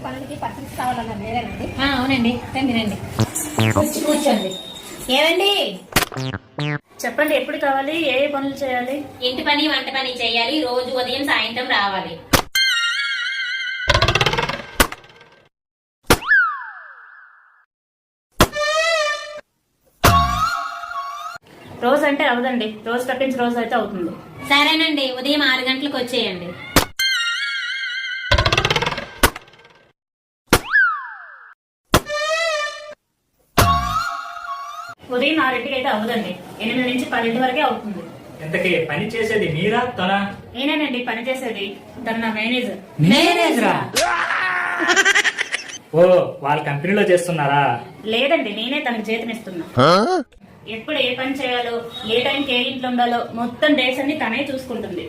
పనులకి పర్సన్స్ కావాలన్నారు లేదండి. అవునండి, తినండి, కూర్చోండి. ఏమండి చెప్పండి, ఎప్పుడు కావాలి, ఏ ఏ పనులు చేయాలి? ఇంటి పని వంట పని చేయాలి, రోజు ఉదయం సాయంత్రం రావాలి. రోజు అంటే అవదండి, రోజు తప్పించి రోజు అయితే అవుతుంది. సరేనండి, ఉదయం 6 గంటలకు వచ్చేయండి. ఉదయం 6ంటికి అయితే అవదండి, 8 నుంచి 10 వరకే అవుతుంది. ఇంతకీ పని చేసేది మీరా తనా? నేనేనండి పని చేసేది, తన నా మేనేజర్. మేనేజరా? ఓ, వాళ్ళ కంపెనీలో చేస్తున్నారా? లేదండి, నేనే తనకు చేతినిస్తున్నా. ఎప్పుడు ఏ పని చేయాలో, ఏ టైంకి ఏ ఇంట్లో ఉండాలో మొత్తం డేస్ అన్ని తనే చూసుకుంటుంది.